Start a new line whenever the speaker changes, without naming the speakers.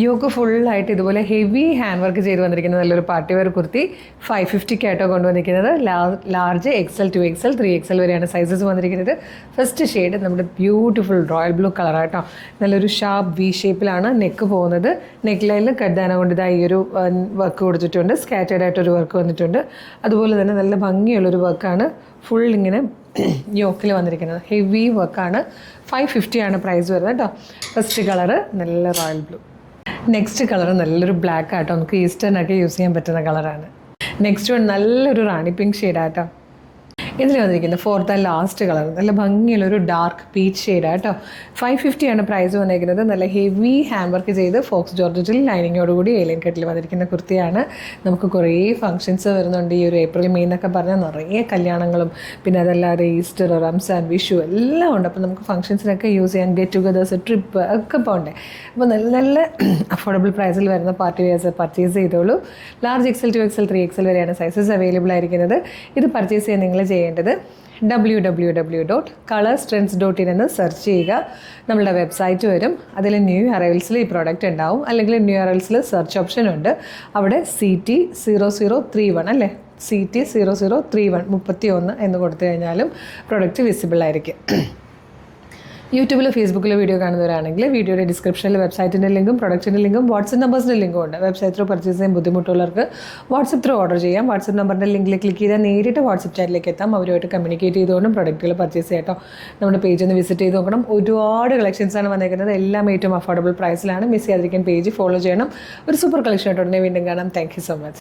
Yoke ഫുള്ളായിട്ട് ഇതുപോലെ heavy hand work ചെയ്ത് വന്നിരിക്കുന്ന നല്ലൊരു പാർട്ടി വെയർ കുർത്തി 550 ആയിട്ടോ കൊണ്ടുവന്നിരിക്കുന്നത്. ലാർജ് XL 2XL 3XL വരെയാണ് സൈസസ് വന്നിരിക്കുന്നത്. ഫസ്റ്റ് ഷെയ്ഡ് നമ്മുടെ ബ്യൂട്ടിഫുൾ റോയൽ ബ്ലൂ കളറായിട്ടോ, നല്ലൊരു ഷാർപ്പ് വി ഷേപ്പിലാണ് നെക്ക് പോകുന്നത്. നെക്ക് ലൈനിൽ കഡ്ഡാന കൊണ്ട് ഇതായി ഈ ഒരു വർക്ക് കൊടുത്തിട്ടുണ്ട്. സ്കാറ്റേഡ് ആയിട്ടൊരു വർക്ക് വന്നിട്ടുണ്ട്. അതുപോലെ തന്നെ നല്ല ഭംഗിയുള്ളൊരു വർക്കാണ് ഫുൾ ഇങ്ങനെ യോക്കിൽ വന്നിരിക്കുന്നത്. ഹെവി വർക്കാണ്. 550 ആണ് പ്രൈസ് വരുന്നത് കേട്ടോ. ഫസ്റ്റ് കളറ് നല്ല റോയൽ ബ്ലൂ. നെക്സ്റ്റ് കളർ നല്ലൊരു ബ്ലാക്ക് ആട്ടോ, നമുക്ക് ഈസ്റ്റേണൊക്കെ യൂസ് ചെയ്യാൻ പറ്റുന്ന കളറാണ്. നെക്സ്റ്റ് വൺ നല്ലൊരു റാണി പിങ്ക് ഷെയ്ഡാട്ടോ. ഇതിൽ വന്നിരിക്കുന്നത് ഫോർത്ത് ആൻഡ് ലാസ്റ്റ് കളർ നല്ല ഭംഗിയുള്ളൊരു ഡാർക്ക് പീച്ച് ഷെയ്ഡാട്ടോ. 550 ആണ് പ്രൈസ് വന്നിരിക്കുന്നത്. നല്ല ഹെവി ഹാൻഡ് വർക്ക് ചെയ്ത് ഫോക്സ് ജോർജറ്റിൽ ലൈനിങ്ങോടുകൂടി ഏലിയൻ കട്ടിൽ വന്നിരിക്കുന്ന കുർത്തിയാണ്. നമുക്ക് കുറേ ഫംഗ്ഷൻസ് വരുന്നുണ്ട് ഈ ഒരു ഏപ്രിൽ മെയ് എന്നൊക്കെ പറഞ്ഞാൽ നിറയെ കല്യാണങ്ങളും പിന്നെ അതല്ലാതെ ഈസ്റ്റർ, റംസാൻ, വിഷു എല്ലാം ഉണ്ട്. അപ്പോൾ നമുക്ക് ഫംഗ്ഷൻസിനൊക്കെ യൂസ് ചെയ്യാൻ, ഗെറ്റ് ടുഗദേഴ്സ്, ട്രിപ്പ് ഒക്കെ പോകണ്ടേ. അപ്പോൾ നല്ല നല്ല അഫോർഡബിൾ പ്രൈസിൽ വരുന്ന പാർട്ടി വെയർസ് പർച്ചേസ് ചെയ്തോളൂ. ലാർജ് XL 2XL 3XL വരെയാണ് സൈസസ് അവൈലബിൾ ആയിരിക്കുന്നത്. ഇത് പർച്ചേസ് ചെയ്യാൻ നിങ്ങൾ ചെയ്യേണ്ടത് www.colorstrends.in എന്ന് സെർച്ച് ചെയ്യുക. നമ്മളുടെ വെബ്സൈറ്റ് വരും. അതിൽ ന്യൂ അറൈവൽസിൽ ഈ പ്രോഡക്റ്റ് ഉണ്ടാവും. അല്ലെങ്കിൽ ന്യൂ അറൈവൽസിൽ സെർച്ച് ഓപ്ഷൻ ഉണ്ട്. അവിടെ CT0031 അല്ലേ, CT0031 31 എന്ന് കൊടുത്തു കഴിഞ്ഞാലും പ്രോഡക്റ്റ് വിസിബിൾ ആയിരിക്കും. യൂട്യൂബിലോ ഫേസ്ബുക്കിലോ വീഡിയോ കാണുന്നവരാണെങ്കിൽ വീഡിയോയുടെ ഡിസ്ക്രിപ്ഷനിൽ വെബ്സൈറ്റിൻ്റെ ലിങ്കും പ്രൊഡക്റ്റിൻ്റെ ലിങ്കും വാട്സപ്പ് നമ്പേഴ്സിൻ്റെ ലിങ്കും ഉണ്ട്. വെബ്സൈറ്റ് ത്രൂ പർച്ചേസ് ചെയ്യാൻ ബുദ്ധിമുട്ടുള്ളവർക്ക് വാട്സപ്പ് ത്രൂ ഓർഡർ ചെയ്യാം. വാട്സപ്പ് നമ്പറിൻ്റെ ലിങ്കിൽ ക്ലിക്ക് ചെയ്താൽ നേരിട്ട് വാട്സപ്പ് ചാറ്റിലേക്ക് എത്താം. അവരുമായിട്ട് കമ്മ്യൂണിക്കേറ്റ് ചെയ്തുകൊണ്ടും പ്രൊഡക്റ്റുകൾ പർച്ചേസ് ചെയ്യാം കേട്ടോ. നമ്മുടെ പേജ് ഒന്ന് വിസിറ്റ് ചെയ്ത് നോക്കണം. ഒരുപാട് കളക്ഷൻസാണ് വന്നിരിക്കുന്നത്. എല്ലാം ഏറ്റവും അഫോർഡബിൾ പ്രൈസിലാണ്. മിസ് ചെയ്യാതിരിക്കാൻ പേജ് ഫോളോ ചെയ്യണം. ഒരു സൂപ്പർ കളക്ഷൻ ആയിട്ട് ഉടനെ വീണ്ടും കാണാം. Thank you so much.